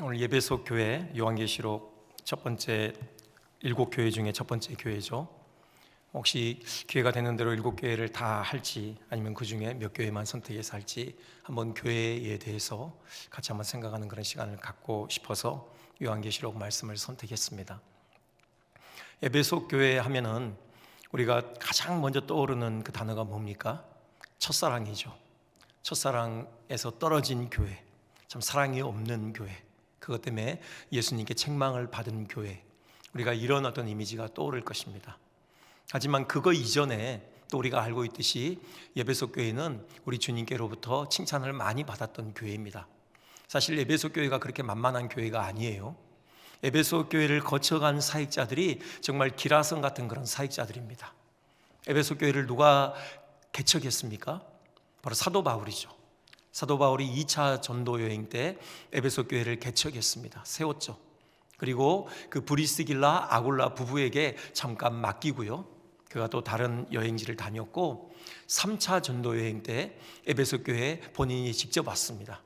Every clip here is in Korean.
오늘 예배소 교회 요한계시록 첫 번째 7교회 중에 첫 번째 교회죠. 혹시 기회가 되는 대로 7교회를 다 할지 아니면 그 중에 몇 교회만 선택해서 할지 한번 교회에 대해서 같이 한번 생각하는 그런 시간을 갖고 싶어서 요한계시록 말씀을 선택했습니다. 에베소 교회 하면은 우리가 가장 먼저 떠오르는 그 단어가 뭡니까? 첫사랑이죠. 첫사랑에서 떨어진 교회, 참 사랑이 없는 교회, 그것 때문에 예수님께 책망을 받은 교회, 우리가 이런 어떤 이미지가 떠오를 것입니다. 하지만 그거 이전에 또 우리가 알고 있듯이 에베소 교회는 우리 주님께로부터 칭찬을 많이 받았던 교회입니다. 사실 에베소 교회가 그렇게 만만한 교회가 아니에요. 에베소 교회를 거쳐간 사역자들이 정말 기라성 같은 그런 사역자들입니다. 에베소 교회를 누가 개척했습니까? 바로 사도 바울이죠. 사도 바울이 2차 전도 여행 때 에베소 교회를 개척했습니다. 세웠죠. 그리고 그 브리스길라 아굴라 부부에게 잠깐 맡기고요, 그가 또 다른 여행지를 다녔고 3차 전도 여행 때 에베소 교회에 본인이 직접 왔습니다.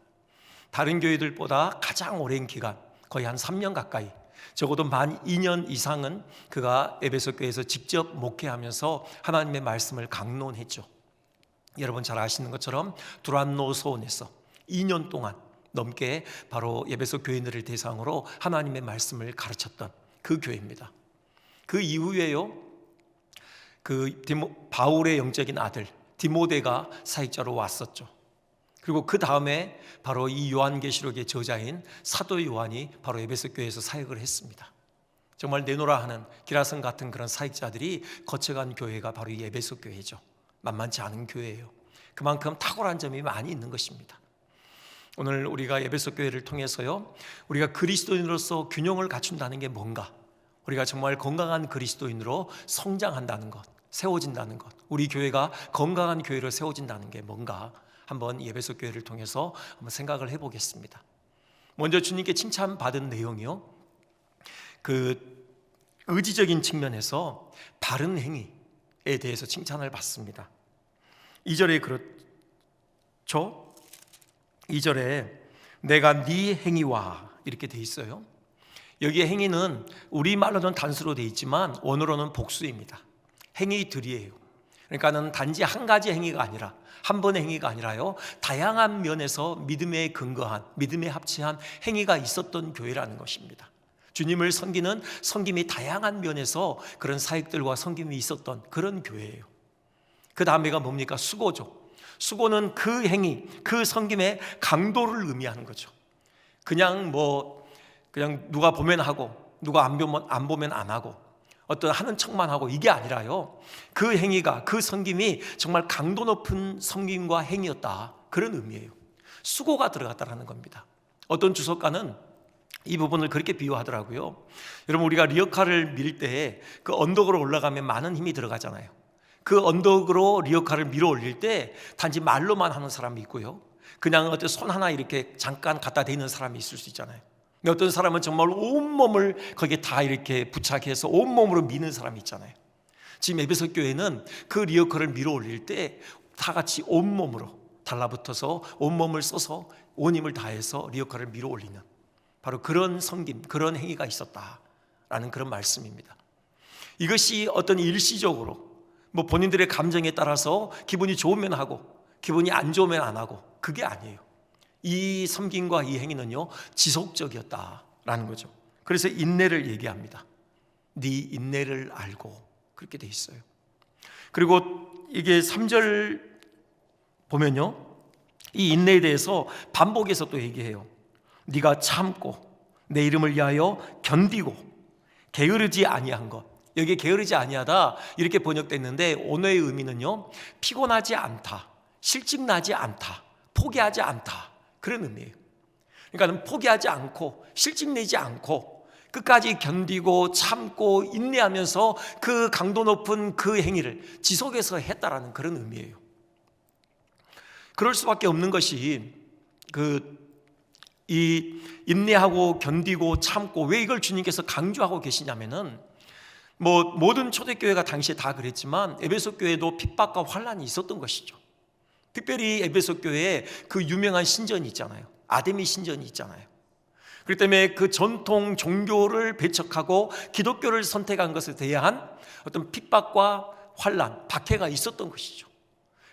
다른 교회들보다 가장 오랜 기간, 거의 한 3년 가까이, 적어도 만 2년 이상은 그가 에베소 교회에서 직접 목회하면서 하나님의 말씀을 강론했죠. 여러분 잘 아시는 것처럼 두란노소원에서 2년 동안 넘게 바로 에베소 교인들을 대상으로 하나님의 말씀을 가르쳤던 그 교회입니다. 그 이후에요, 바울의 영적인 아들 디모데가 사역자로 왔었죠. 그리고 그 다음에 바로 이 요한계시록의 저자인 사도 요한이 바로 에베소 교회에서 사역을 했습니다. 정말 내노라 하는 기라성 같은 그런 사역자들이 거쳐간 교회가 바로 이 에베소 교회죠. 만만치 않은 교회예요. 그만큼 탁월한 점이 많이 있는 것입니다. 오늘 우리가 에베소 교회를 통해서요, 우리가 그리스도인으로서 균형을 갖춘다는 게 뭔가, 우리가 정말 건강한 그리스도인으로 성장한다는 것, 세워진다는 것, 우리 교회가 건강한 교회로 세워진다는 게 뭔가 한번 에베소 교회를 통해서 한번 생각을 해보겠습니다. 먼저 주님께 칭찬받은 내용이요, 그 의지적인 측면에서 바른 행위에 대해서 칭찬을 받습니다. 2절에 그렇죠. 2절에 내가 네 행위와 이렇게 돼 있어요. 여기에 행위는 우리말로는 단수로 돼 있지만 원어로는 복수입니다. 행위들이에요. 그러니까는 단지 한 가지 행위가 아니라, 한 번의 행위가 아니라요, 다양한 면에서 믿음에 근거한, 믿음에 합치한 행위가 있었던 교회라는 것입니다. 주님을 섬기는 섬김이 다양한 면에서 그런 사역들과 섬김이 있었던 그런 교회예요. 그 다음에가 뭡니까? 수고죠. 수고는 그 행위, 그 섬김의 강도를 의미하는 거죠. 그냥 누가 보면 하고 누가 안 보면 안 하고 어떤 하는 척만 하고 이게 아니라요, 그 행위가, 그 섬김이 정말 강도 높은 섬김과 행위였다, 그런 의미예요. 수고가 들어갔다라는 겁니다. 어떤 주석가는 이 부분을 그렇게 비유하더라고요. 여러분, 우리가 리어카를 밀 때 그 언덕으로 올라가면 많은 힘이 들어가잖아요. 그 언덕으로 리어카를 밀어 올릴 때 단지 말로만 하는 사람이 있고요, 그냥 어떤 손 하나 이렇게 잠깐 갖다 대는 사람이 있을 수 있잖아요. 근데 어떤 사람은 정말 온몸을 거기에 다 이렇게 부착해서 온몸으로 미는 사람이 있잖아요. 지금 에베소 교회는 그 리어카를 밀어 올릴 때 다 같이 온몸으로 달라붙어서 온몸을 써서 온 힘을 다해서 리어카를 밀어 올리는 바로 그런 섬김, 그런 행위가 있었다라는 그런 말씀입니다. 이것이 어떤 일시적으로 본인들의 감정에 따라서 기분이 좋으면 하고 기분이 안 좋으면 안 하고, 그게 아니에요. 이 섬김과 이 행위는요, 지속적이었다라는 거죠. 그래서 인내를 얘기합니다. 네 인내를 알고, 그렇게 돼 있어요. 그리고 이게 3절 보면요, 이 인내에 대해서 반복해서 또 얘기해요. 네가 참고 내 이름을 위하여 견디고 게으르지 아니한 것. 여기에 게으르지 아니하다 이렇게 번역됐는데 원어의 의미는요, 피곤하지 않다, 실증나지 않다, 포기하지 않다, 그런 의미예요. 그러니까 포기하지 않고 실증내지 않고 끝까지 견디고 참고 인내하면서 그 강도 높은 그 행위를 지속해서 했다라는 그런 의미예요. 그럴 수밖에 없는 것이 이 인내하고 견디고 참고, 왜 이걸 주님께서 강조하고 계시냐면은 모든 초대교회가 당시에 다 그랬지만 에베소 교회도 핍박과 환란이 있었던 것이죠. 특별히 에베소 교회에 그 유명한 신전이 있잖아요. 아데미 신전이 있잖아요. 그렇기 때문에 그 전통 종교를 배척하고 기독교를 선택한 것에 대한 어떤 핍박과 환난, 박해가 있었던 것이죠.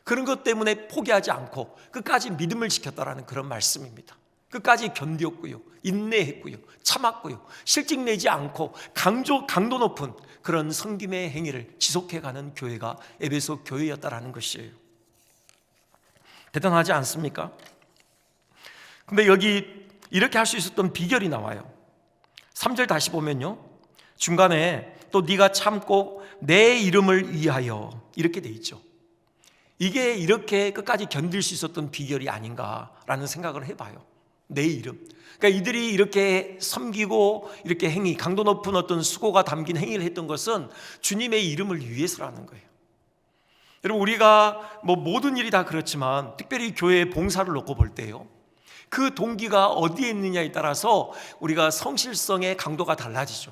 그런 것 때문에 포기하지 않고 끝까지 믿음을 지켰다라는 그런 말씀입니다. 끝까지 견디었고요, 인내했고요, 참았고요, 실직 내지 않고 강도 높은 그런 섬김의 행위를 지속해가는 교회가 에베소 교회였다라는 것이에요. 대단하지 않습니까? 근데 여기 이렇게 할 수 있었던 비결이 나와요. 3절 다시 보면요, 중간에 또 네가 참고 내 이름을 위하여 이렇게 돼 있죠. 이게 이렇게 끝까지 견딜 수 있었던 비결이 아닌가라는 생각을 해봐요. 내 이름. 그러니까 이들이 이렇게 섬기고 이렇게 강도 높은 어떤 수고가 담긴 행위를 했던 것은 주님의 이름을 위해서라는 거예요. 여러분, 우리가 모든 일이 다 그렇지만 특별히 교회의 봉사를 놓고 볼 때요, 그 동기가 어디에 있느냐에 따라서 우리가 성실성의 강도가 달라지죠.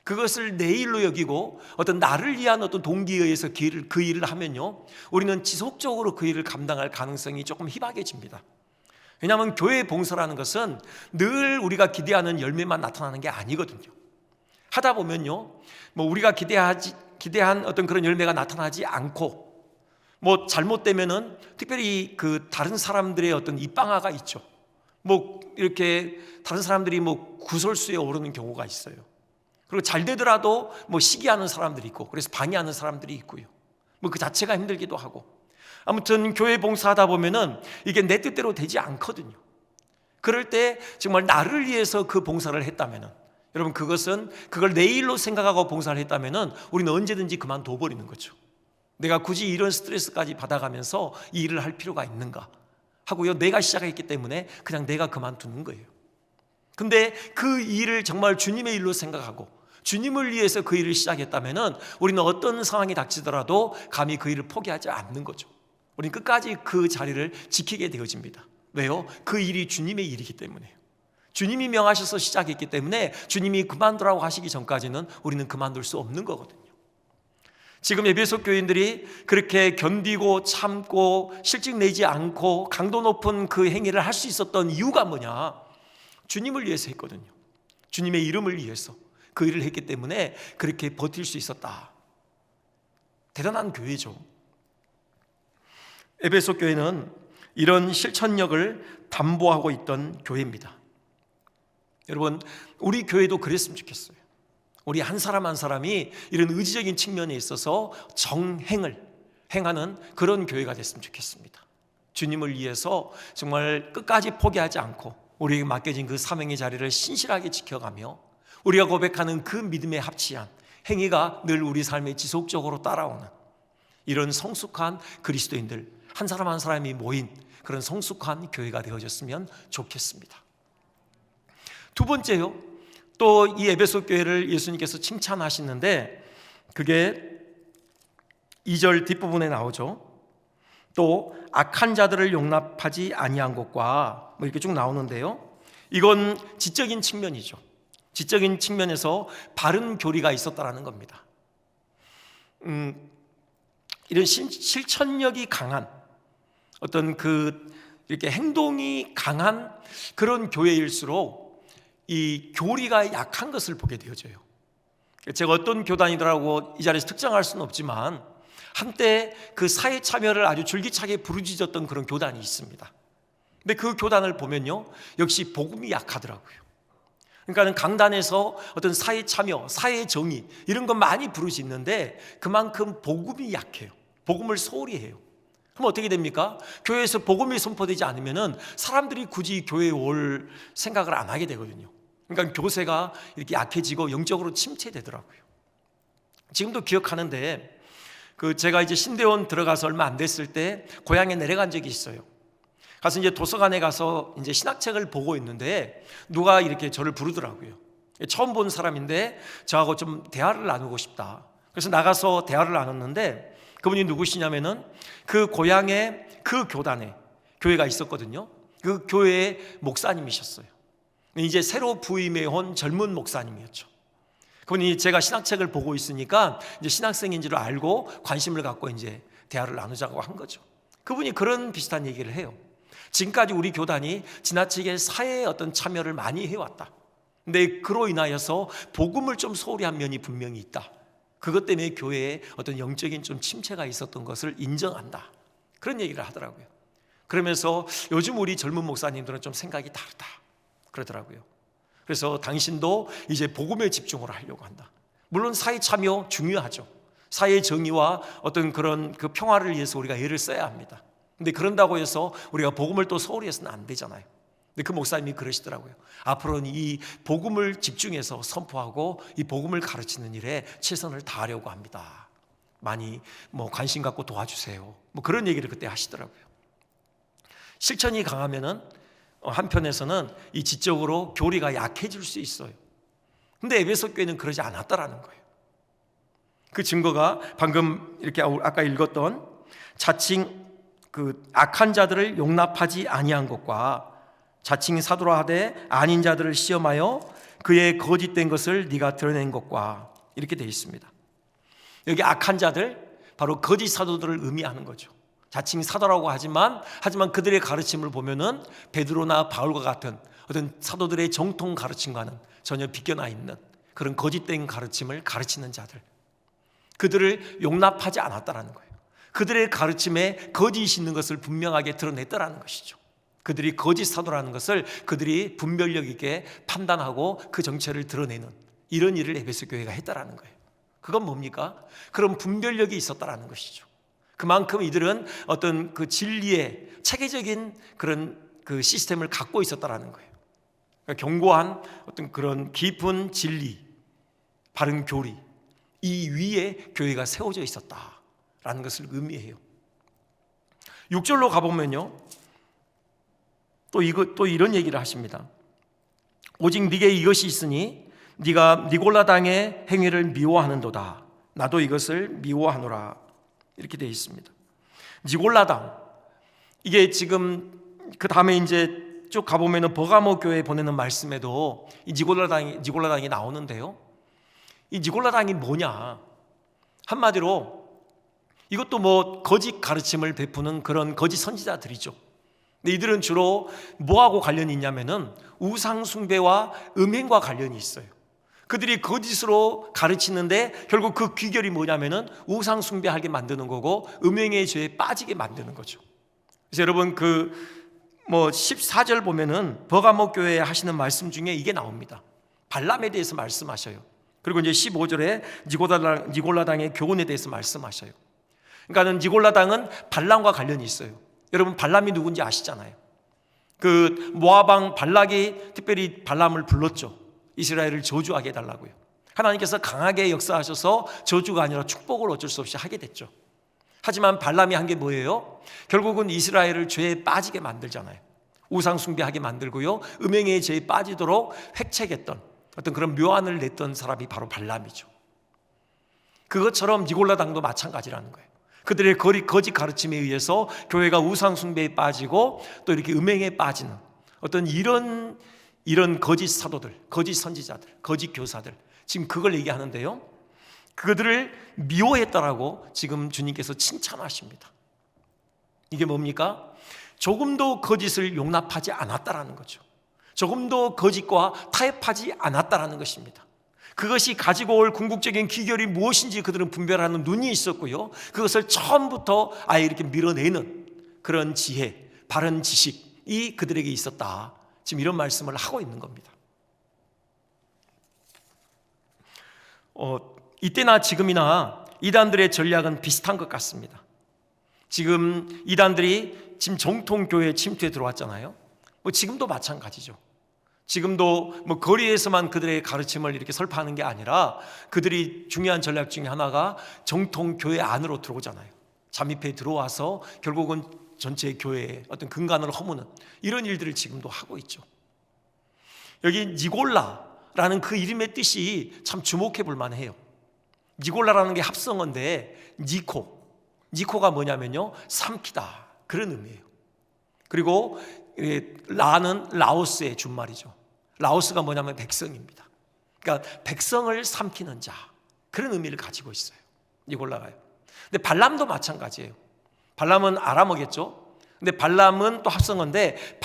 그것을 내 일로 여기고 어떤 나를 위한 어떤 동기에 의해서 그 일을 하면요, 우리는 지속적으로 그 일을 감당할 가능성이 조금 희박해집니다. 왜냐하면 교회 봉사라는 것은 늘 우리가 기대하는 열매만 나타나는 게 아니거든요. 하다 보면요, 우리가 기대한 어떤 그런 열매가 나타나지 않고 잘못되면은 특별히 그 다른 사람들의 어떤 입방아가 있죠. 이렇게 다른 사람들이 구설수에 오르는 경우가 있어요. 그리고 잘 되더라도 시기하는 사람들이 있고, 그래서 방해하는 사람들이 있고요. 그 자체가 힘들기도 하고. 아무튼 교회 봉사하다 보면은 이게 내 뜻대로 되지 않거든요. 그럴 때 정말 나를 위해서 그 봉사를 했다면은, 여러분, 그걸 내 일로 생각하고 봉사를 했다면은 우리는 언제든지 그만둬 버리는 거죠. 내가 굳이 이런 스트레스까지 받아가면서 이 일을 할 필요가 있는가 하고요, 내가 시작했기 때문에 그냥 내가 그만두는 거예요. 근데 그 일을 정말 주님의 일로 생각하고 주님을 위해서 그 일을 시작했다면은 우리는 어떤 상황이 닥치더라도 감히 그 일을 포기하지 않는 거죠. 우리는 끝까지 그 자리를 지키게 되어집니다. 왜요? 그 일이 주님의 일이기 때문에요. 주님이 명하셔서 시작했기 때문에 주님이 그만두라고 하시기 전까지는 우리는 그만둘 수 없는 거거든요. 지금 에베소 교인들이 그렇게 견디고 참고 실직 내지 않고 강도 높은 그 행위를 할 수 있었던 이유가 뭐냐? 주님을 위해서 했거든요. 주님의 이름을 위해서 그 일을 했기 때문에 그렇게 버틸 수 있었다. 대단한 교회죠. 에베소 교회는 이런 실천력을 담보하고 있던 교회입니다. 여러분, 우리 교회도 그랬으면 좋겠어요. 우리 한 사람 한 사람이 이런 의지적인 측면에 있어서 정행을 행하는 그런 교회가 됐으면 좋겠습니다. 주님을 위해서 정말 끝까지 포기하지 않고 우리에게 맡겨진 그 사명의 자리를 신실하게 지켜가며 우리가 고백하는 그 믿음에 합치한 행위가 늘 우리 삶에 지속적으로 따라오는 이런 성숙한 그리스도인들, 한 사람 한 사람이 모인 그런 성숙한 교회가 되어졌으면 좋겠습니다. 두 번째요, 또 이 에베소 교회를 예수님께서 칭찬하시는데 그게 2절 뒷부분에 나오죠. 또 악한 자들을 용납하지 아니한 것과 이렇게 쭉 나오는데요, 이건 지적인 측면이죠. 지적인 측면에서 바른 교리가 있었다라는 겁니다. 이런 실천력이 강한 어떤 이렇게 행동이 강한 그런 교회일수록 이 교리가 약한 것을 보게 되어져요. 제가 어떤 교단이더라고 이 자리에서 특정할 수는 없지만 한때 그 사회 참여를 아주 줄기차게 부르짖었던 그런 교단이 있습니다. 근데 그 교단을 보면요, 역시 복음이 약하더라고요. 그러니까 강단에서 어떤 사회 참여, 사회 정의 이런 거 많이 부르짖는데 그만큼 복음이 약해요. 복음을 소홀히 해요. 그럼 어떻게 됩니까? 교회에서 복음이 선포되지 않으면 사람들이 굳이 교회에 올 생각을 안 하게 되거든요. 그러니까 교세가 이렇게 약해지고 영적으로 침체되더라고요. 지금도 기억하는데 제가 이제 신대원 들어가서 얼마 안 됐을 때 고향에 내려간 적이 있어요. 가서 이제 도서관에 가서 이제 신학책을 보고 있는데 누가 이렇게 저를 부르더라고요. 처음 본 사람인데 저하고 좀 대화를 나누고 싶다. 그래서 나가서 대화를 나눴는데 그분이 누구시냐면은 그 고향에 그 교단에 교회가 있었거든요. 그 교회의 목사님이셨어요. 이제 새로 부임해 온 젊은 목사님이었죠. 그분이 제가 신학책을 보고 있으니까 이제 신학생인 줄 알고 관심을 갖고 이제 대화를 나누자고 한 거죠. 그분이 그런 비슷한 얘기를 해요. 지금까지 우리 교단이 지나치게 사회의 어떤 참여를 많이 해왔다. 근데 그로 인하여서 복음을 좀 소홀히 한 면이 분명히 있다. 그것 때문에 교회에 어떤 영적인 좀 침체가 있었던 것을 인정한다. 그런 얘기를 하더라고요. 그러면서 요즘 우리 젊은 목사님들은 좀 생각이 다르다 그러더라고요. 그래서 당신도 이제 복음에 집중을 하려고 한다. 물론 사회 참여 중요하죠. 사회 정의와 어떤 그런 그 평화를 위해서 우리가 애를 써야 합니다. 근데 그런다고 해서 우리가 복음을 또 소홀히 해서는 안 되잖아요. 근데 그 목사님이 그러시더라고요. 앞으로는 이 복음을 집중해서 선포하고 이 복음을 가르치는 일에 최선을 다하려고 합니다. 많이 관심 갖고 도와주세요. 그런 얘기를 그때 하시더라고요. 실천이 강하면은 한편에서는 이 지적으로 교리가 약해질 수 있어요. 근데 에베소 교회는 그러지 않았다라는 거예요. 그 증거가 방금 이렇게 아까 읽었던 자칭 그 악한 자들을 용납하지 아니한 것과 자칭 사도라 하되 아닌 자들을 시험하여 그의 거짓된 것을 네가 드러낸 것과 이렇게 되어 있습니다. 여기 악한 자들, 바로 거짓 사도들을 의미하는 거죠. 자칭 사도라고 하지만 그들의 가르침을 보면은 베드로나 바울과 같은 어떤 사도들의 정통 가르침과는 전혀 비껴나 있는 그런 거짓된 가르침을 가르치는 자들, 그들을 용납하지 않았다라는 거예요. 그들의 가르침에 거짓이 있는 것을 분명하게 드러냈다라는 것이죠. 그들이 거짓 사도라는 것을 그들이 분별력 있게 판단하고 그 정체를 드러내는 이런 일을 에베소 교회가 했다라는 거예요. 그건 뭡니까? 그런 분별력이 있었다라는 것이죠. 그만큼 이들은 어떤 그 진리의 체계적인 그런 그 시스템을 갖고 있었다라는 거예요. 그러니까 견고한 어떤 그런 깊은 진리, 바른 교리, 이 위에 교회가 세워져 있었다라는 것을 의미해요. 6절로 가보면요, 또 이런 얘기를 하십니다. 오직 네게 이것이 있으니 네가 니골라당의 행위를 미워하는도다. 나도 이것을 미워하노라. 이렇게 되어 있습니다. 니골라당, 이게 지금 그 다음에 이제 쭉 가보면은 버가모 교회에 보내는 말씀에도 이 니골라당이 나오는데요. 이 니골라당이 뭐냐? 한마디로 이것도 거짓 가르침을 베푸는 그런 거짓 선지자들이죠. 근데 이들은 주로 뭐하고 관련이 있냐면은 우상 숭배와 음행과 관련이 있어요. 그들이 거짓으로 가르치는데 결국 그 귀결이 뭐냐면은 우상 숭배하게 만드는 거고 음행의 죄에 빠지게 만드는 거죠. 그래서 여러분 14절 보면은 버가모 교회에 하시는 말씀 중에 이게 나옵니다. 발람에 대해서 말씀하셔요. 그리고 이제 15절에 니골라당의 교훈에 대해서 말씀하셔요. 그러니까 니골라당은 발람과 관련이 있어요. 여러분 발람이 누군지 아시잖아요. 그 모압 발락이 특별히 발람을 불렀죠. 이스라엘을 저주하게 해달라고요. 하나님께서 강하게 역사하셔서 저주가 아니라 축복을 어쩔 수 없이 하게 됐죠. 하지만 발람이 한 게 뭐예요? 결국은 이스라엘을 죄에 빠지게 만들잖아요. 우상 숭배하게 만들고요, 음행의 죄에 빠지도록 획책했던 어떤 그런 묘안을 냈던 사람이 바로 발람이죠. 그것처럼 니골라당도 마찬가지라는 거예요. 그들의 거짓 가르침에 의해서 교회가 우상 숭배에 빠지고 또 이렇게 음행에 빠지는 어떤 이런 거짓 사도들, 거짓 선지자들, 거짓 교사들, 지금 그걸 얘기하는데요, 그들을 미워했다라고 지금 주님께서 칭찬하십니다. 이게 뭡니까? 조금도 거짓을 용납하지 않았다라는 거죠. 조금도 거짓과 타협하지 않았다라는 것입니다. 그것이 가지고 올 궁극적인 기결이 무엇인지 그들은 분별하는 눈이 있었고요, 그것을 처음부터 아예 이렇게 밀어내는 그런 지혜, 바른 지식이 그들에게 있었다. 지금 이런 말씀을 하고 있는 겁니다. 이때나 지금이나 이단들의 전략은 비슷한 것 같습니다. 지금 이단들이 지금 정통교회에 침투해 들어왔잖아요. 지금도 마찬가지죠. 지금도 거리에서만 그들의 가르침을 이렇게 설파하는 게 아니라 그들이 중요한 전략 중에 하나가 정통교회 안으로 들어오잖아요. 잠입해 들어와서 결국은 전체 교회의 어떤 근간을 허무는 이런 일들을 지금도 하고 있죠. 여기 니골라라는 그 이름의 뜻이 참 주목해 볼 만해요. 니골라라는 게 합성어인데 니코가 뭐냐면요, 삼키다, 그런 의미예요. 그리고 라는 라오스의 준말이죠. 라오스가 뭐냐면 백성입니다. 그러니까 백성을 삼키는 자, 그런 의미를 가지고 있어요, 니골라가요. 근데 발람도 마찬가지예요. 발람은 아람어겠죠. 근데 발람은 또 합성어인데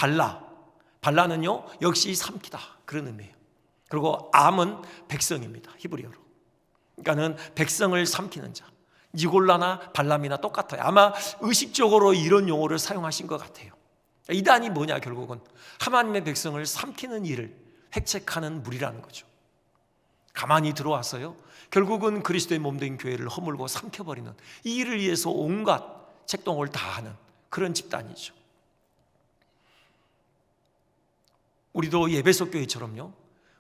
발라는요 역시 삼키다 그런 의미예요. 그리고 암은 백성입니다. 히브리어로. 그러니까는 백성을 삼키는 자. 니골라나 발람이나 똑같아요. 아마 의식적으로 이런 용어를 사용하신 것 같아요. 이단이 뭐냐, 결국은 하나님의 백성을 삼키는 일을 획책하는 무리라는 거죠. 가만히 들어와서요, 결국은 그리스도의 몸된 교회를 허물고 삼켜버리는, 이 일을 위해서 온갖 책동을 다하는 그런 집단이죠. 우리도 예배소 교회처럼요,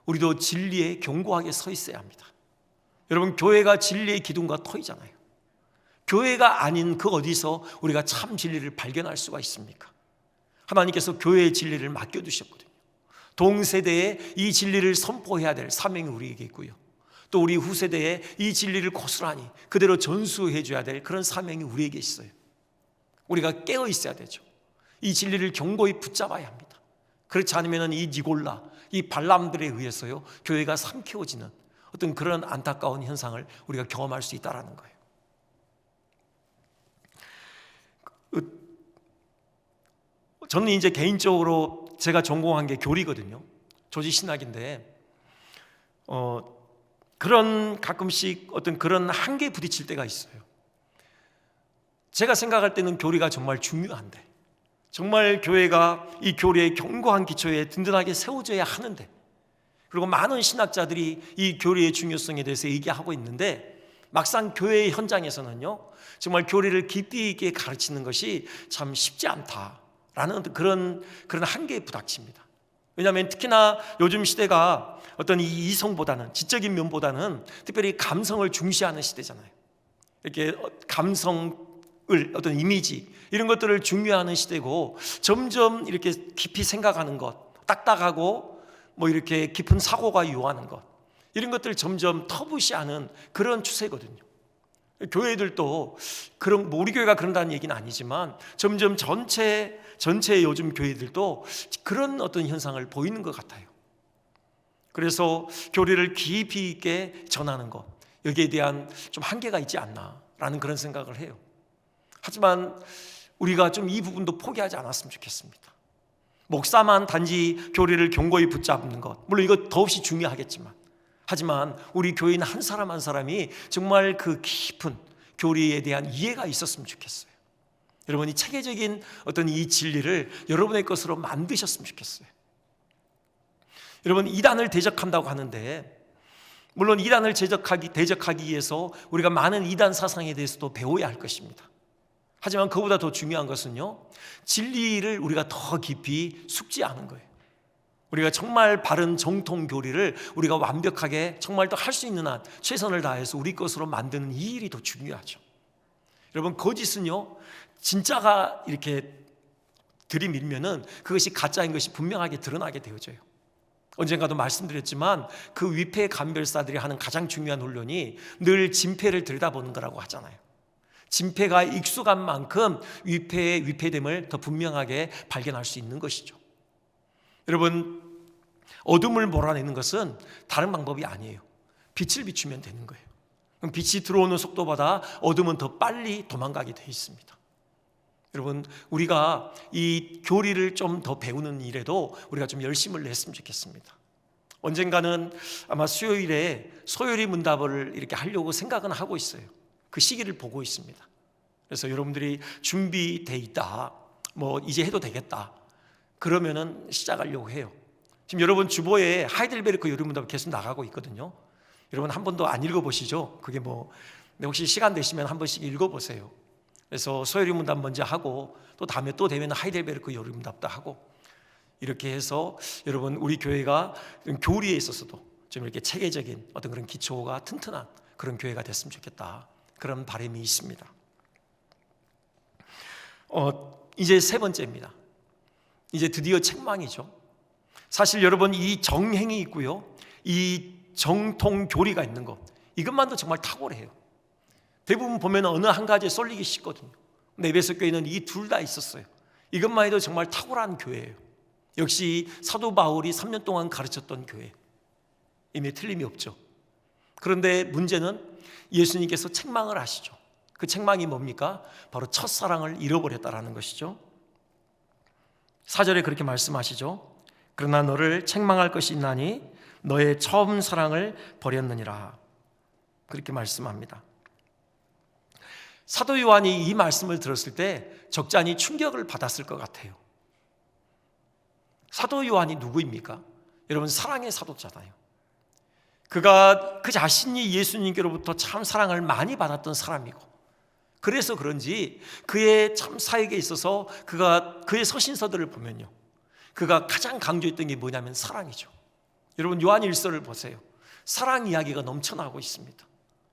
우리도 진리에 견고하게 서 있어야 합니다. 여러분, 교회가 진리의 기둥과 터이잖아요. 교회가 아닌 그 어디서 우리가 참 진리를 발견할 수가 있습니까? 하나님께서 교회의 진리를 맡겨두셨거든요. 동세대에 이 진리를 선포해야 될 사명이 우리에게 있고요, 또 우리 후세대에 이 진리를 고스란히 그대로 전수해 줘야 될 그런 사명이 우리에게 있어요. 우리가 깨어 있어야 되죠. 이 진리를 견고히 붙잡아야 합니다. 그렇지 않으면 이 니골라, 이 발람들에 의해서요, 교회가 삼켜지는 어떤 그런 안타까운 현상을 우리가 경험할 수 있다는 거예요. 저는 이제 개인적으로 제가 전공한 게 교리거든요. 조지신학인데 그런 가끔씩 어떤 그런 한계에 부딪힐 때가 있어요. 제가 생각할 때는 교리가 정말 중요한데, 정말 교회가 이 교리의 견고한 기초에 든든하게 세워져야 하는데, 그리고 많은 신학자들이 이 교리의 중요성에 대해서 얘기하고 있는데, 막상 교회의 현장에서는요, 정말 교리를 깊이 있게 가르치는 것이 참 쉽지 않다라는 그런 한계에 부닥칩니다. 왜냐하면 특히나 요즘 시대가 어떤 이성보다는, 지적인 면보다는 특별히 감성을 중시하는 시대잖아요. 이렇게 감성을, 어떤 이미지, 이런 것들을 중요하는 시대고, 점점 이렇게 깊이 생각하는 것, 딱딱하고 이렇게 깊은 사고가 요하는 것, 이런 것들 점점 터부시하는 그런 추세거든요. 교회들도 그런, 우리 교회가 그런다는 얘기는 아니지만 점점 전체 요즘 교회들도 그런 어떤 현상을 보이는 것 같아요. 그래서 교리를 깊이 있게 전하는 것, 여기에 대한 좀 한계가 있지 않나라는 그런 생각을 해요. 하지만 우리가 좀 이 부분도 포기하지 않았으면 좋겠습니다. 목사만 단지 교리를 견고히 붙잡는 것, 물론 이거 더없이 중요하겠지만, 하지만 우리 교인 한 사람 한 사람이 정말 그 깊은 교리에 대한 이해가 있었으면 좋겠어요. 여러분이 체계적인 어떤 이 진리를 여러분의 것으로 만드셨으면 좋겠어요. 여러분, 이단을 대적한다고 하는데, 물론 이단을 대적하기 위해서 우리가 많은 이단 사상에 대해서도 배워야 할 것입니다. 하지만 그보다 더 중요한 것은요, 진리를 우리가 더 깊이 숙지하는 거예요. 우리가 정말 바른 정통 교리를 우리가 완벽하게 정말 더 할 수 있는 한 최선을 다해서 우리 것으로 만드는 이 일이 더 중요하죠. 여러분, 거짓은요, 진짜가 이렇게 들이밀면은 그것이 가짜인 것이 분명하게 드러나게 되어져요. 언젠가도 말씀드렸지만 그 위패 감별사들이 하는 가장 중요한 훈련이 늘 진패를 들여다보는 거라고 하잖아요. 진패가 익숙한 만큼 위패의 위패됨을 더 분명하게 발견할 수 있는 것이죠. 여러분, 어둠을 몰아내는 것은 다른 방법이 아니에요. 빛을 비추면 되는 거예요. 그럼 빛이 들어오는 속도보다 어둠은 더 빨리 도망가게 되어 있습니다. 여러분, 우리가 이 교리를 좀 더 배우는 일에도 우리가 좀 열심을 냈으면 좋겠습니다. 언젠가는 아마 수요일에 소요리 문답을 이렇게 하려고 생각은 하고 있어요. 그 시기를 보고 있습니다. 그래서 여러분들이 준비돼 있다, 이제 해도 되겠다, 그러면은 시작하려고 해요. 지금 여러분 주보에 하이델베르크 요리 문답 계속 나가고 있거든요. 여러분 한 번도 안 읽어보시죠? 그게 혹시 시간 되시면 한 번씩 읽어보세요. 그래서 소요리 문답 먼저 하고, 또 다음에 또 되면 하이델베르크 요리 문답도 하고, 이렇게 해서 여러분 우리 교회가 교리에 있어서도 좀 이렇게 체계적인 어떤 그런 기초가 튼튼한 그런 교회가 됐으면 좋겠다, 그런 바람이 있습니다. 이제 세 번째입니다. 이제 드디어 책망이죠. 사실 여러분, 이 정행이 있고요, 이 정통 교리가 있는 것, 이것만도 정말 탁월해요. 대부분 보면 어느 한 가지에 쏠리기 쉽거든요. 근데 에베소 교회는 이 둘 다 있었어요. 이것만 해도 정말 탁월한 교회예요. 역시 사도 바울이 3년 동안 가르쳤던 교회, 이미 틀림이 없죠. 그런데 문제는 예수님께서 책망을 하시죠. 그 책망이 뭡니까? 바로 첫사랑을 잃어버렸다라는 것이죠. 4절에 그렇게 말씀하시죠. 그러나 너를 책망할 것이 있나니 너의 처음 사랑을 버렸느니라. 그렇게 말씀합니다. 사도 요한이 이 말씀을 들었을 때 적잖이 충격을 받았을 것 같아요. 사도 요한이 누구입니까? 여러분, 사랑의 사도잖아요. 그가 그 자신이 예수님께로부터 참 사랑을 많이 받았던 사람이고, 그래서 그런지 그의 참 사역에 있어서 그의 서신서들을 보면요, 그가 가장 강조했던 게 뭐냐면 사랑이죠. 여러분, 요한일서를 보세요. 사랑 이야기가 넘쳐나고 있습니다.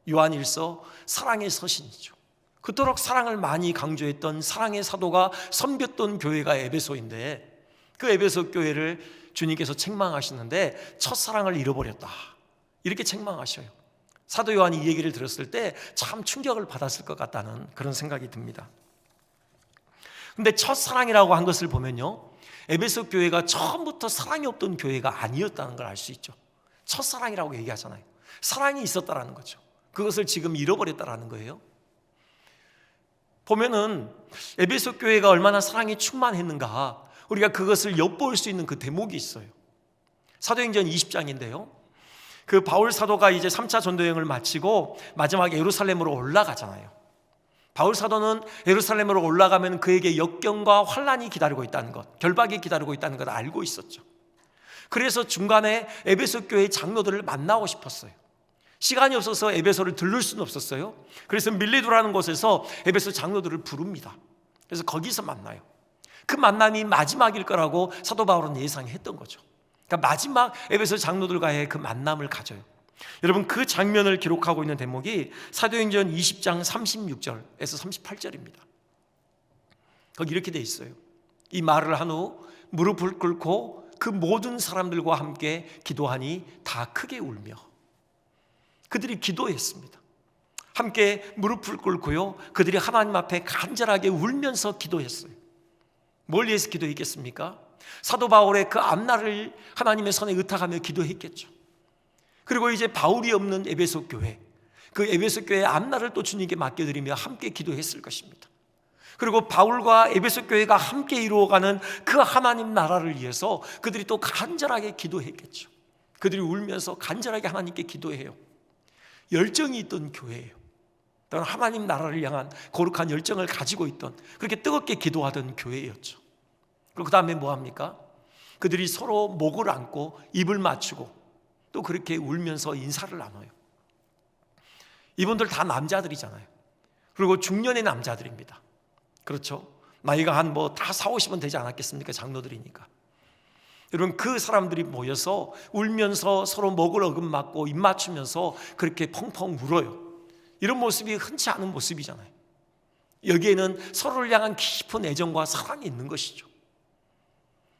요한일서 사랑의 서신이죠. 그토록 사랑을 많이 강조했던 사랑의 사도가 섬겼던 교회가 에베소인데, 그 에베소 교회를 주님께서 책망하시는데 첫사랑을 잃어버렸다, 이렇게 책망하셔요. 사도 요한이 이 얘기를 들었을 때 참 충격을 받았을 것 같다는 그런 생각이 듭니다. 근데 첫사랑이라고 한 것을 보면요, 에베소 교회가 처음부터 사랑이 없던 교회가 아니었다는 걸 알 수 있죠. 첫사랑이라고 얘기하잖아요. 사랑이 있었다라는 거죠. 그것을 지금 잃어버렸다라는 거예요. 보면은 에베소 교회가 얼마나 사랑이 충만했는가, 우리가 그것을 엿볼 수 있는 그 대목이 있어요. 사도행전 20장인데요, 그 바울 사도가 이제 3차 전도여행을 마치고 마지막에 예루살렘으로 올라가잖아요. 바울 사도는 예루살렘으로 올라가면 그에게 역경과 환란이 기다리고 있다는 것, 결박이 기다리고 있다는 것 알고 있었죠. 그래서 중간에 에베소 교회의 장로들을 만나고 싶었어요. 시간이 없어서 에베소를 들를 수는 없었어요. 그래서 밀레도라는 곳에서 에베소 장로들을 부릅니다. 그래서 거기서 만나요. 그 만남이 마지막일 거라고 사도 바울은 예상했던 거죠. 그러니까 마지막 에베소 장로들과의 그 만남을 가져요. 여러분, 그 장면을 기록하고 있는 대목이 사도행전 20장 36절에서 38절입니다. 거기 이렇게 돼 있어요. 이 말을 한 후 무릎을 꿇고 그 모든 사람들과 함께 기도하니 다 크게 울며. 그들이 기도했습니다. 함께 무릎을 꿇고요, 그들이 하나님 앞에 간절하게 울면서 기도했어요. 뭘 위해서 기도했겠습니까? 사도 바울의 그 앞날을 하나님의 손에 의탁하며 기도했겠죠. 그리고 이제 바울이 없는 에베소 교회, 그 에베소 교회의 앞날을 또 주님께 맡겨드리며 함께 기도했을 것입니다. 그리고 바울과 에베소 교회가 함께 이루어가는 그 하나님 나라를 위해서 그들이 또 간절하게 기도했겠죠. 그들이 울면서 간절하게 하나님께 기도해요. 열정이 있던 교회예요. 또는 하나님 나라를 향한 거룩한 열정을 가지고 있던, 그렇게 뜨겁게 기도하던 교회였죠. 그리고 그 다음에 뭐합니까? 그들이 서로 목을 안고 입을 맞추고 또 그렇게 울면서 인사를 나눠요. 이분들 다 남자들이잖아요. 그리고 중년의 남자들입니다. 그렇죠? 나이가 한 다 40, 50은 되지 않았겠습니까? 장로들이니까. 여러분, 그 사람들이 모여서 울면서 서로 목을 어긋맞고 입 맞추면서 그렇게 펑펑 울어요. 이런 모습이 흔치 않은 모습이잖아요. 여기에는 서로를 향한 깊은 애정과 사랑이 있는 것이죠.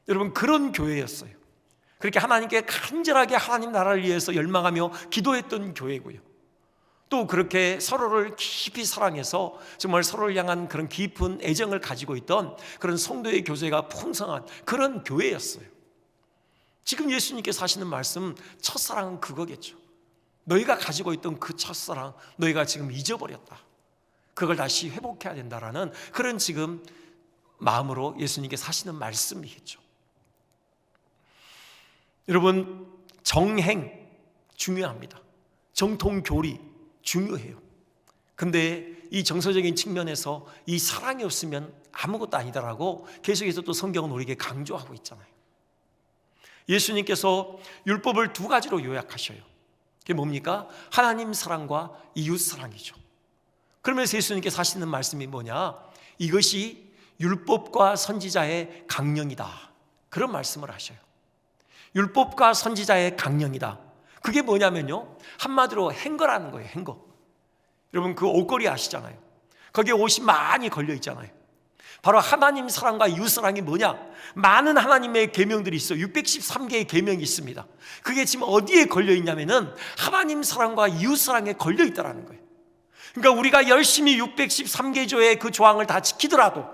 여러분, 그런 교회였어요. 그렇게 하나님께 간절하게 하나님 나라를 위해서 열망하며 기도했던 교회고요. 또 그렇게 서로를 깊이 사랑해서 정말 서로를 향한 그런 깊은 애정을 가지고 있던 그런 성도의 교제가 풍성한 그런 교회였어요. 지금 예수님께서 하시는 말씀, 첫사랑은 그거겠죠. 너희가 가지고 있던 그 첫사랑, 너희가 지금 잊어버렸다. 그걸 다시 회복해야 된다라는 그런 지금 마음으로 예수님께서 하시는 말씀이겠죠. 여러분, 정행 중요합니다. 정통교리 중요해요. 근데 이 정서적인 측면에서 이 사랑이 없으면 아무것도 아니다라고 계속해서 또 성경은 우리에게 강조하고 있잖아요. 예수님께서 율법을 두 가지로 요약하셔요. 그게 뭡니까? 하나님 사랑과 이웃 사랑이죠. 그러면서 예수님께서 하시는 말씀이 뭐냐? 이것이 율법과 선지자의 강령이다. 그런 말씀을 하셔요. 율법과 선지자의 강령이다. 그게 뭐냐면요, 한마디로 행거라는 거예요. 행거. 여러분, 그 옷걸이 아시잖아요. 거기에 옷이 많이 걸려 있잖아요. 바로 하나님 사랑과 이웃 사랑이 뭐냐? 많은 하나님의 계명들이 있어요. 613개의 계명이 있습니다. 그게 지금 어디에 걸려 있냐면은 하나님 사랑과 이웃 사랑에 걸려 있다라는 거예요. 그러니까 우리가 열심히 613개조의 그 조항을 다 지키더라도,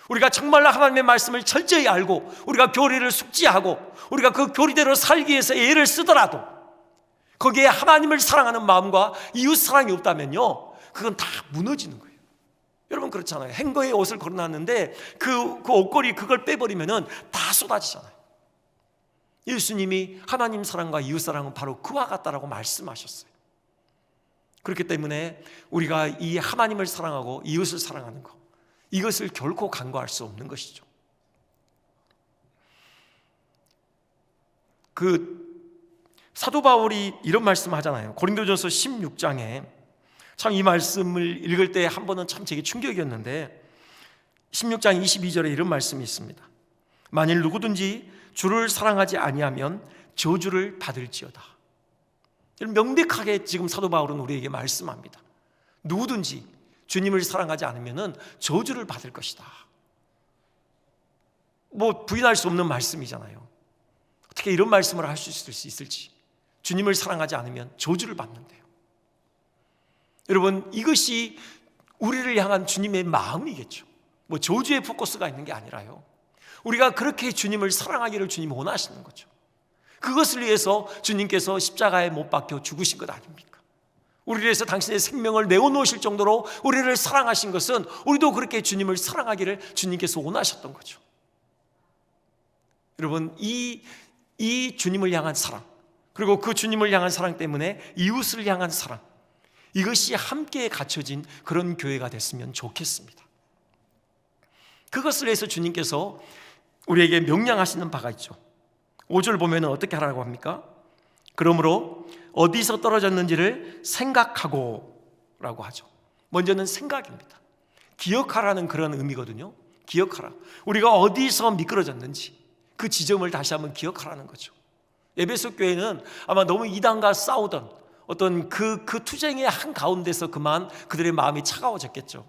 우리가 정말로 하나님의 말씀을 철저히 알고 우리가 교리를 숙지하고 우리가 그 교리대로 살기 위해서 애를 쓰더라도 거기에 하나님을 사랑하는 마음과 이웃 사랑이 없다면요, 그건 다 무너지는 거예요. 여러분 그렇잖아요. 행거에 옷을 걸어놨는데 그 옷걸이 그걸 빼버리면은 다 쏟아지잖아요. 예수님이 하나님 사랑과 이웃 사랑은 바로 그와 같다라고 말씀하셨어요. 그렇기 때문에 우리가 이 하나님을 사랑하고 이웃을 사랑하는 것, 이것을 결코 간과할 수 없는 것이죠. 사도 바울이 이런 말씀하잖아요. 고린도전서 16장에 참 이 말씀을 읽을 때 한 번은 참 제게 충격이었는데 16장 22절에 이런 말씀이 있습니다. 만일 누구든지 주를 사랑하지 아니하면 저주를 받을지어다. 명백하게 지금 사도 바울은 우리에게 말씀합니다. 누구든지 주님을 사랑하지 않으면 저주를 받을 것이다. 부인할 수 없는 말씀이잖아요. 어떻게 이런 말씀을 할 수 있을지. 주님을 사랑하지 않으면 저주를 받는데요. 여러분, 이것이 우리를 향한 주님의 마음이겠죠. 저주의 포커스가 있는 게 아니라요. 우리가 그렇게 주님을 사랑하기를 주님이 원하시는 거죠. 그것을 위해서 주님께서 십자가에 못 박혀 죽으신 것 아닙니까? 우리를 위해서 당신의 생명을 내어놓으실 정도로 우리를 사랑하신 것은 우리도 그렇게 주님을 사랑하기를 주님께서 원하셨던 거죠. 여러분, 이 주님을 향한 사랑, 그리고 그 주님을 향한 사랑 때문에 이웃을 향한 사랑, 이것이 함께 갖춰진 그런 교회가 됐으면 좋겠습니다. 그것을 위해서 주님께서 우리에게 명령하시는 바가 있죠. 5절 보면 어떻게 하라고 합니까? 그러므로 어디서 떨어졌는지를 생각하고 라고 하죠. 먼저는 생각입니다. 기억하라는 그런 의미거든요. 기억하라. 우리가 어디서 미끄러졌는지 그 지점을 다시 한번 기억하라는 거죠. 에베소 교회는 아마 너무 이단과 싸우던 어떤 그 투쟁의 한가운데서 그만 그들의 마음이 차가워졌겠죠.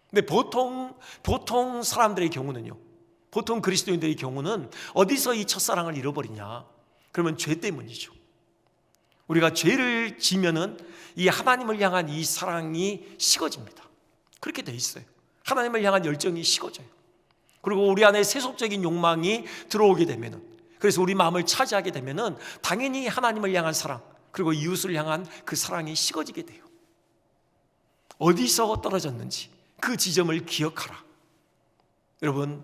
근데 보통 사람들의 경우는요, 보통 그리스도인들의 경우는 어디서 이 첫사랑을 잃어버리냐? 그러면 죄 때문이죠. 우리가 죄를 지면은 이 하나님을 향한 이 사랑이 식어집니다. 그렇게 돼 있어요. 하나님을 향한 열정이 식어져요. 그리고 우리 안에 세속적인 욕망이 들어오게 되면은, 그래서 우리 마음을 차지하게 되면은 당연히 하나님을 향한 사랑, 그리고 이웃을 향한 그 사랑이 식어지게 돼요. 어디서 떨어졌는지 그 지점을 기억하라. 여러분,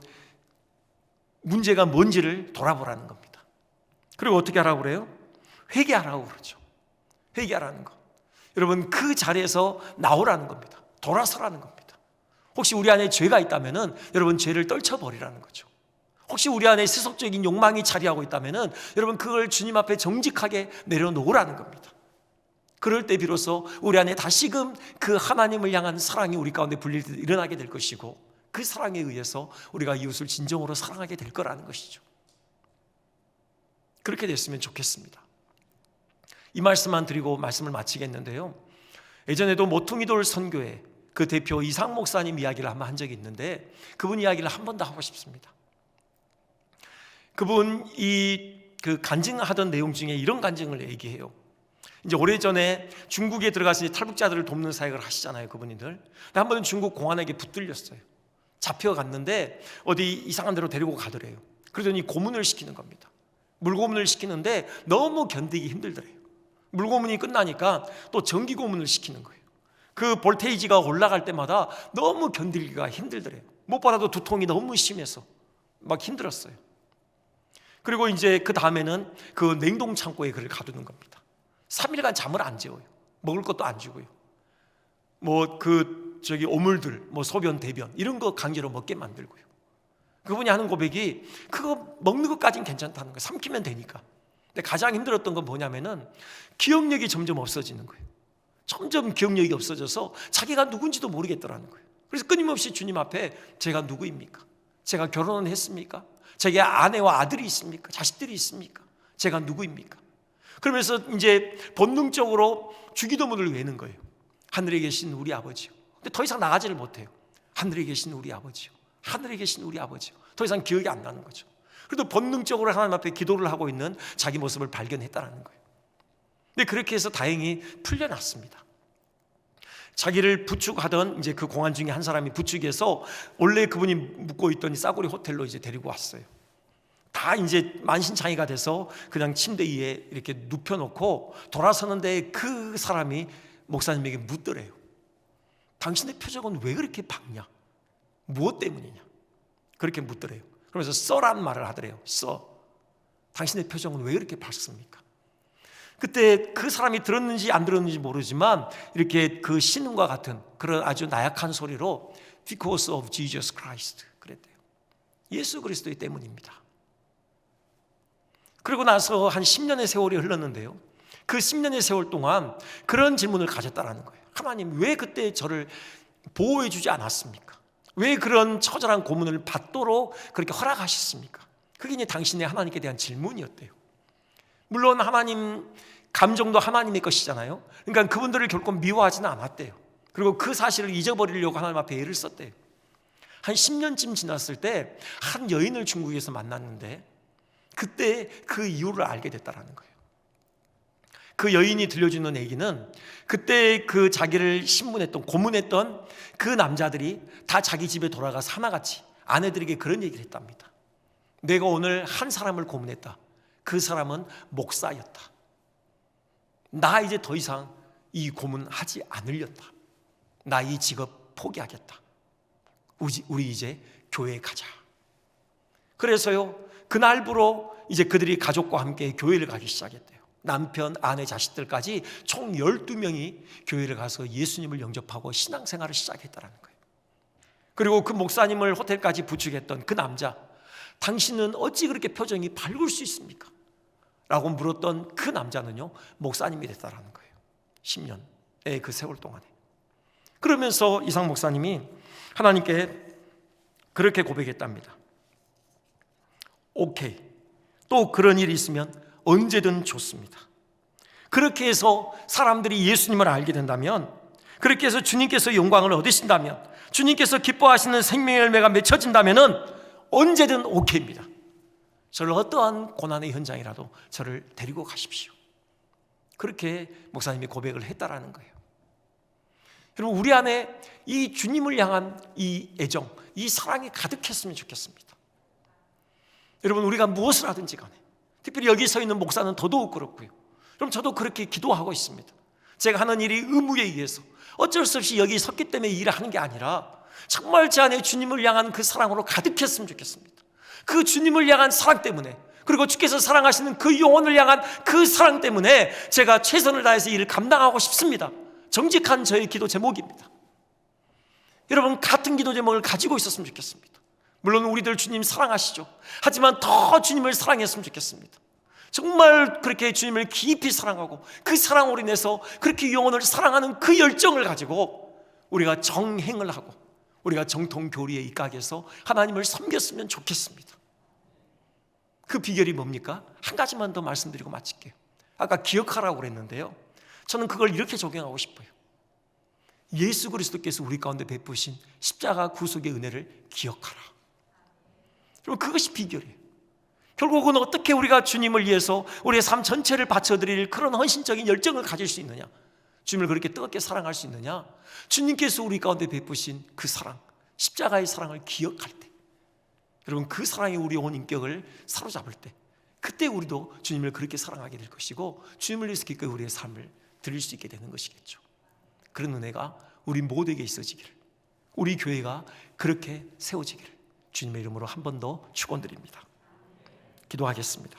문제가 뭔지를 돌아보라는 겁니다. 그리고 어떻게 하라고 그래요? 회개하라고 그러죠. 회개하라는 것. 여러분, 그 자리에서 나오라는 겁니다. 돌아서라는 겁니다. 혹시 우리 안에 죄가 있다면은 여러분 죄를 떨쳐버리라는 거죠. 혹시 우리 안에 세속적인 욕망이 자리하고 있다면은 여러분 그걸 주님 앞에 정직하게 내려놓으라는 겁니다. 그럴 때 비로소 우리 안에 다시금 그 하나님을 향한 사랑이 우리 가운데 일어나게 될 것이고, 그 사랑에 의해서 우리가 이웃을 진정으로 사랑하게 될 거라는 것이죠. 그렇게 됐으면 좋겠습니다. 이 말씀만 드리고 말씀을 마치겠는데요, 예전에도 모퉁이돌 선교회 그 대표 이상 목사님 이야기를 한번 한 적이 있는데, 그분 이야기를 한 번 더 하고 싶습니다. 그분이 그 간증하던 내용 중에 이런 간증을 얘기해요. 이제 오래전에 중국에 들어가서 탈북자들을 돕는 사역을 하시잖아요, 그분들. 근데 한 번은 중국 공안에게 붙들렸어요. 잡혀갔는데 어디 이상한 데로 데리고 가더래요. 그러더니 고문을 시키는 겁니다. 물고문을 시키는데 너무 견디기 힘들더래요. 물고문이 끝나니까 또 전기고문을 시키는 거예요. 그 볼테이지가 올라갈 때마다 너무 견디기가 힘들더래요. 무엇보다도 두통이 너무 심해서 막 힘들었어요. 그리고 이제 그 다음에는 그 냉동 창고에 그를 가두는 겁니다. 3일간 잠을 안 재워요. 먹을 것도 안 주고요. 오물들, 소변, 대변 이런 거 강제로 먹게 만들고요. 그분이 하는 고백이 그거 먹는 것까지는 괜찮다는 거예요. 삼키면 되니까. 근데 가장 힘들었던 건 뭐냐면은 기억력이 점점 없어지는 거예요. 점점 기억력이 없어져서 자기가 누군지도 모르겠더라는 거예요. 그래서 끊임없이 주님 앞에 제가 누구입니까? 제가 결혼은 했습니까? 제게 아내와 아들이 있습니까? 자식들이 있습니까? 제가 누구입니까? 그러면서 이제 본능적으로 주기도문을 외는 거예요. 하늘에 계신 우리 아버지요. 근데 더 이상 나가지를 못해요. 하늘에 계신 우리 아버지요. 하늘에 계신 우리 아버지요. 더 이상 기억이 안 나는 거죠. 그래도 본능적으로 하나님 앞에 기도를 하고 있는 자기 모습을 발견했다는 거예요. 근데 그렇게 해서 다행히 풀려났습니다. 자기를 부축하던 이제 그 공안 중에 한 사람이 부축해서 원래 그분이 묵고 있던 이 싸구려 호텔로 이제 데리고 왔어요. 다 이제 만신창이가 돼서 그냥 침대 위에 이렇게 눕혀놓고 돌아서는데 그 사람이 목사님에게 묻더래요. 당신의 표정은 왜 그렇게 밝냐? 무엇 때문이냐? 그렇게 묻더래요. 그러면서 써란 말을 하더래요. 써. 당신의 표정은 왜 그렇게 밝습니까? 그때 그 사람이 들었는지 안 들었는지 모르지만 이렇게 그 신음과 같은 그런 아주 나약한 소리로 Because of Jesus Christ 그랬대요. 예수 그리스도 때문입니다. 그리고 나서 한 10년의 세월이 흘렀는데요, 그 10년의 세월 동안 그런 질문을 가졌다라는 거예요. 하나님, 왜 그때 저를 보호해 주지 않았습니까? 왜 그런 처절한 고문을 받도록 그렇게 허락하셨습니까? 그게 이제 당신의 하나님께 대한 질문이었대요. 물론 하나님 감정도 하나님의 것이잖아요. 그러니까 그분들을 결코 미워하지는 않았대요. 그리고 그 사실을 잊어버리려고 하나님 앞에 애를 썼대요. 한 10년쯤 지났을 때 한 여인을 중국에서 만났는데 그때 그 이유를 알게 됐다는 거예요. 그 여인이 들려주는 얘기는 그때 그 자기를 신문했던, 고문했던 그 남자들이 다 자기 집에 돌아가서 하나같이 아내들에게 그런 얘기를 했답니다. 내가 오늘 한 사람을 고문했다. 그 사람은 목사였다. 나 이제 더 이상 이 고문하지 않으렸다. 나 이 직업 포기하겠다. 우리 이제 교회에 가자. 그래서요, 그날부로 이제 그들이 가족과 함께 교회를 가기 시작했대요. 남편, 아내, 자식들까지 총 12명이 교회를 가서 예수님을 영접하고 신앙생활을 시작했다는 거예요. 그리고 그 목사님을 호텔까지 부축했던 그 남자, 당신은 어찌 그렇게 표정이 밝을 수 있습니까? 라고 물었던 그 남자는요, 목사님이 됐다는 거예요. 10년의 그 세월 동안에. 그러면서 이상 목사님이 하나님께 그렇게 고백했답니다. 오케이, 또 그런 일이 있으면 언제든 좋습니다. 그렇게 해서 사람들이 예수님을 알게 된다면, 그렇게 해서 주님께서 영광을 얻으신다면, 주님께서 기뻐하시는 생명의 열매가 맺혀진다면 언제든 오케이입니다. 저를 어떠한 고난의 현장이라도 저를 데리고 가십시오. 그렇게 목사님이 고백을 했다라는 거예요. 여러분, 우리 안에 이 주님을 향한 이 애정, 이 사랑이 가득했으면 좋겠습니다. 여러분, 우리가 무엇을 하든지 간에, 특별히 여기 서 있는 목사는 더더욱 그렇고요. 그럼 저도 그렇게 기도하고 있습니다. 제가 하는 일이 의무에 의해서 어쩔 수 없이 여기 섰기 때문에 일을 하는 게 아니라 정말 제 안에 주님을 향한 그 사랑으로 가득했으면 좋겠습니다. 그 주님을 향한 사랑 때문에, 그리고 주께서 사랑하시는 그 영혼을 향한 그 사랑 때문에 제가 최선을 다해서 일을 감당하고 싶습니다. 정직한 저의 기도 제목입니다. 여러분, 같은 기도 제목을 가지고 있었으면 좋겠습니다. 물론 우리들 주님 사랑하시죠. 하지만 더 주님을 사랑했으면 좋겠습니다. 정말 그렇게 주님을 깊이 사랑하고 그 사랑으로 인해서 그렇게 영혼을 사랑하는 그 열정을 가지고 우리가 정행을 하고 우리가 정통교리에 입각해서 하나님을 섬겼으면 좋겠습니다. 그 비결이 뭡니까? 한 가지만 더 말씀드리고 마칠게요. 아까 기억하라고 그랬는데요, 저는 그걸 이렇게 적용하고 싶어요. 예수 그리스도께서 우리 가운데 베푸신 십자가 구속의 은혜를 기억하라. 여러분, 그것이 비결이에요. 결국은 어떻게 우리가 주님을 위해서 우리의 삶 전체를 바쳐드릴 그런 헌신적인 열정을 가질 수 있느냐, 주님을 그렇게 뜨겁게 사랑할 수 있느냐, 주님께서 우리 가운데 베푸신 그 사랑, 십자가의 사랑을 기억할 때, 여러분, 그 사랑이 우리 온 인격을 사로잡을 때, 그때 우리도 주님을 그렇게 사랑하게 될 것이고 주님을 위해서 기꺼이 우리의 삶을 드릴 수 있게 되는 것이겠죠. 그런 은혜가 우리 모두에게 있어지기를, 우리 교회가 그렇게 세워지기를 주님의 이름으로 한 번 더 축원드립니다. 기도하겠습니다.